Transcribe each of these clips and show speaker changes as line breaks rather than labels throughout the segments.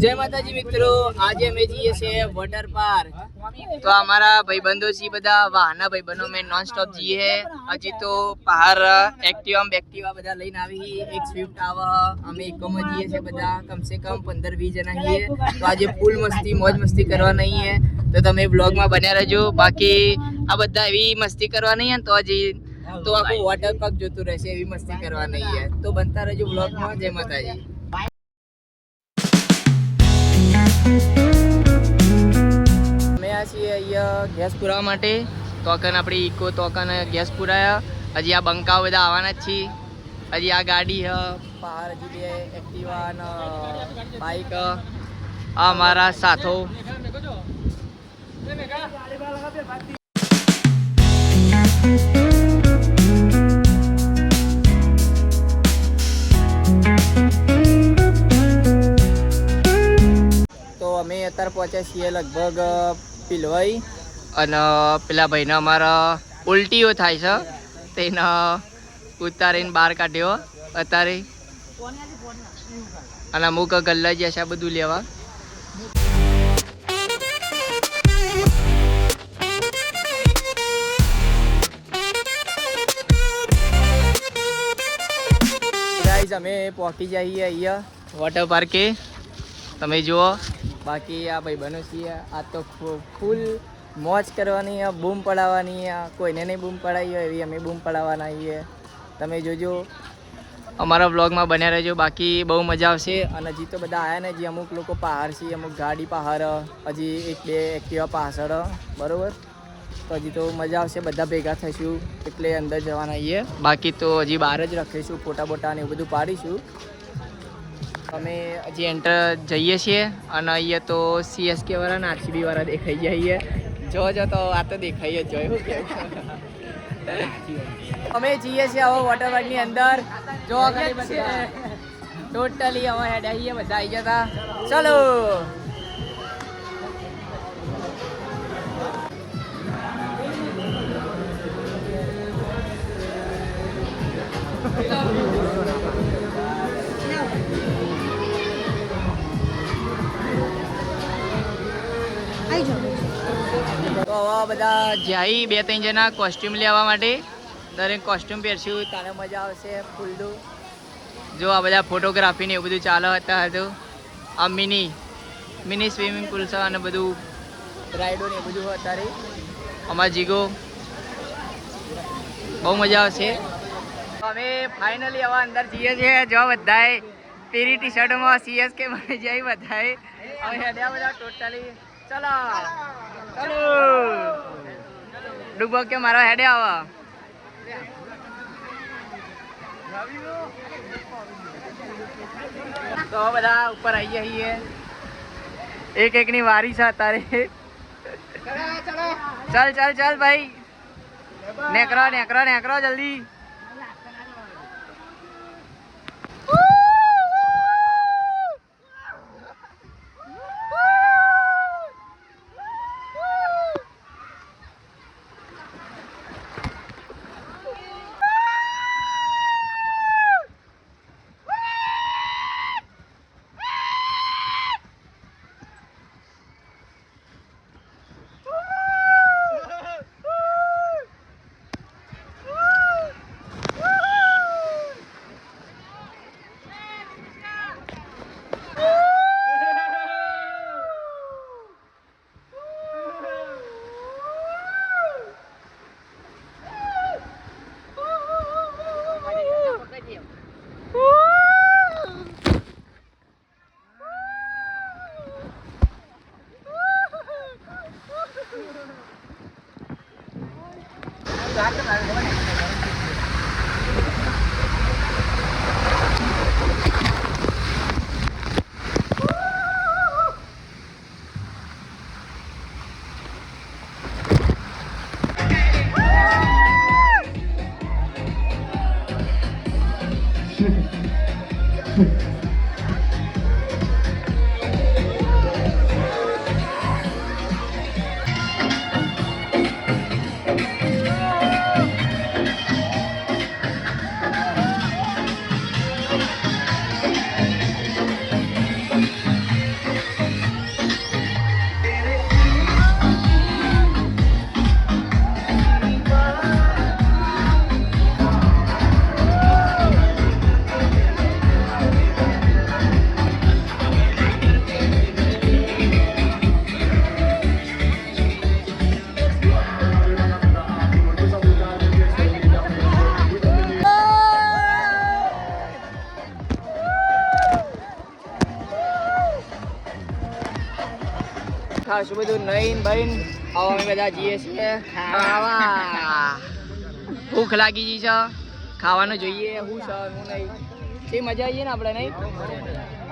જય માતાજી મિત્રો, આજે અમે જઈએ છીએ વોટર પાર્ક। તો અમારા ભાઈબંધો છે બધા, વાહના ભાઈબંધો મેં નોન સ્ટોપ જઈએ। હજી તો બહાર એક્ટિવા બધા લઈને આવી, એક સ્વિફ્ટ આવે, અમે એકમાં જઈએ છીએ બધા, કમસે કમ 15-20 જણા છીએ। તો આજે ફૂલ મસ્તી મોજ મસ્તી કરવા નહીં है, તો તમે બ્લોગમાં બન્યા રહેજો। બાકી આ બધા એવી મસ્તી કરવા નહીં है, તો હજી તો આખું વોટર પાર્ક જોતું રહેશે, એવી મસ્તી કરવા નહીં है। તો બનતા રહેજો બ્લોગમાં। જય માતાજી। અમે આ છીએ અહીંયા ગેસ પુરાવા માટે। તો કન આપણી ઇકો તો કન ગેસ પુરાયા। હજી આ બંકાઓ બધા આવવાના જ છીએ। હજી આ ગાડી હ બહાર, હજી બે એક્ટિવા ને બાઇક। આ મારા સાથો અમે અત્યારે પહોંચ્યા છીએ લગભગ પિલવાઈ, અને પેલા ભાઈને અમારા ઉલટીઓ થાય છે, તેને ઉતારીને બહાર કાઢ્યો અત્યારે। અને અમુક ગલ્લા જે છે બધું લેવા। ગાઈઝ અમે પહોંચી જઈએ અહીંયા વોટર પાર્કે, તમે જુઓ। બાકી આ ભાઈ બનો છીએ, આ તો ફૂલ મોજ કરવાની, બૂમ પડાવવાની, કોઈને નહીં બૂમ પડાવી હોય એવી અમે બૂમ પડાવવાના છીએ। તમે જોજો, અમારા વ્લોગમાં બન્યા રહેજો। બાકી બહુ મજા આવશે। અને હજી તો બધા આવ્યા ને, હજી અમુક લોકો બહાર છે, અમુક ગાડી બહાર, હજી 1-2 એક્ટિવા પાછળ, બરાબર। તો હજી તો મજા આવશે, બધા ભેગા થઈશું એટલે અંદર જવાના છીએ। બાકી તો હજી બહાર જ રાખીશું, ફોટા બોટા ને એવું બધું પાડીશું। અમે હજી એન્ટર જઈએ છીએ, અને અહીંયા તો CSK વાળા ને RCB વાળા દેખાઈ જઈએ। જો તો આ તો દેખાઈ જ જોયું કે અમે જઈએ છીએ હવે વોટર પાર્કની અંદર। જો ટોટલી હવે હેડ આવીએ, બધા આવી જતા, ચલો। તો હવે બધા જાય 2-3 જણા કોસ્ટ્યુમ લેવા માટે, દરેક કોસ્ટ્યુમ પહેરશું, તારે મજા આવશે ફૂલડું। જો આ બધા ફોટોગ્રાફી ને એવું બધું ચાલે હતું। આ મિની સ્વિમિંગ પુલ છે, અને બધું રાઈડો ને એવું બધું અત્યારે અમારા જીગો, બહુ મજા આવશે। અમે ફાઇનલી હવે અંદર જઈએ છીએ। જો બધાએ પીરી ટી-શર્ટમાં CSK માં જાય બધાએ, હવે હેડ્યા બધા ટોટલી, ચલો ચલો ડૂબો કે મારો હેડે આવા। તો બધા ઉપર આવી જઈએ, એક એકની વારી છે અત્યારે। ચાલ ચાલ ચાલ ભાઈ, નેકરો નેકરો નેકરો જલ્દી। ખાશું બધું નઈન બઈન હવે અમે બધા જઈએ છીએ ખાવા. ભૂખ લાગી ગઈ છે, ખાવાનું જોઈએ. હું છે હું નહીં એ મજા આવી ને આપણે નહીં.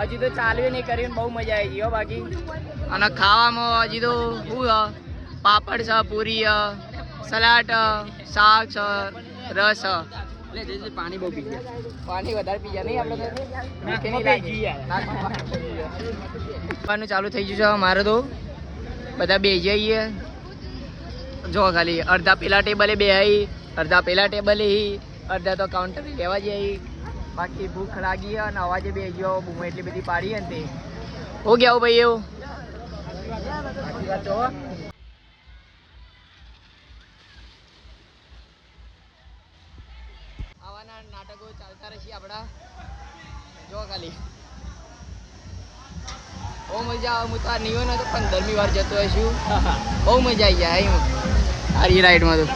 હજી તો ચાલવી નહીં કરીને બહુ મજા આવી ગઈ હો બાકી. અને ખાવામાં હજી તો શું પાપડ છે, પૂરી, સલાડ, શાક છે, રસ. પાણી બહુ પી ગયા, પાણી વધારે પી ગયા નહીં આપણે ચાલુ થઈ ગયું છે મારે તો. બધા બે જઈએ જો ખાલી અડધા પેલા ટેબલે બે આવી, અડધા પેલા ટેબલે અડધા તો કાઉન્ટર લેવા જઈ. બાકી ભૂખ લાગી અને અવાજે બે ગયો બૂમ એટલી બધી પાડી ને તે હો ગયા ભાઈ એવું. આવાના નાટકો ચાલતા રહેશે આપણા. જો ખાલી બહુ મજા આવે. હું તો આ નિયો નતો 15મી વાર જતો હશું. બહુ મજા આવી જાય એમ આ રાઈડમાં તો.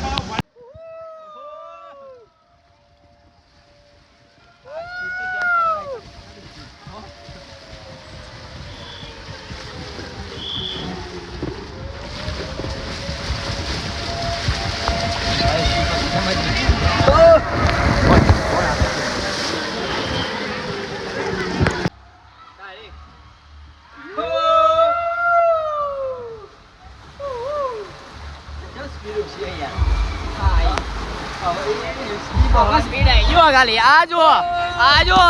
સ્પીડ આવી ગયો ખાલી. આ જુઓ આ જુઓ.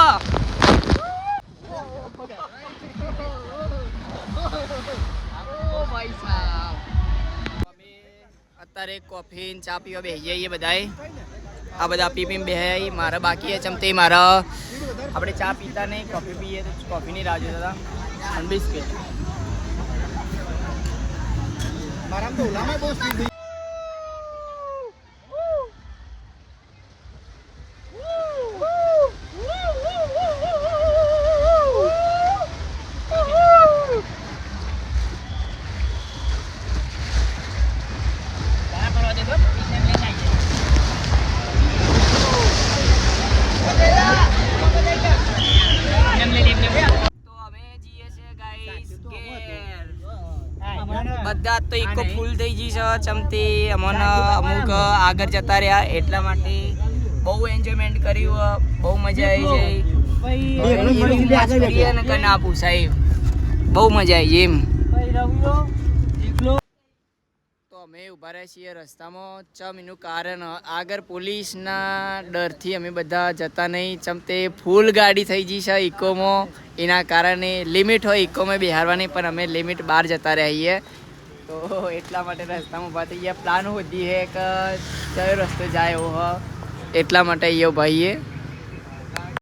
અત્યારે કોફી ચા પીવા બેસી જઈએ બધાએ. આ બધા પી પીને બે મારે બાકી ચમતે મારા આપણે ચા પીતા નહીં કોફી પીએ તો કોફીની રાહ જોતા હતા. અને બિસ્કિટ બધા તો ઇકો ફૂલ થઈ ગઈ છે ચમતી. અમને અમુક આગળ જતા રહ્યા એટલા માટે બહુ એન્જોયમેન્ટ કર્યું. બહુ મજા આવી જાય ને કઈ ના પૂછાય. બહુ મજા આવી એમ. તો અમે ઊભા રહ્યા છીએ રસ્તામાં ચમ એનું કારણ આગળ પોલીસના ડરથી અમે બધા જતા નહીં. ચમતે ફૂલ ગાડી થઈ ગઈ છે ઇકોમાં. એના કારણે લિમિટ હોય ઇકોમાં બિહારવાની પણ અમે લિમિટ બહાર જતા રહીએ. તો એટલા માટે રસ્તામાં ઊભા થઈ ગયા. પ્લાન હોતી હે કે કયો રસ્તો જાય એવો એટલા માટે અહીંયા ભાઈએ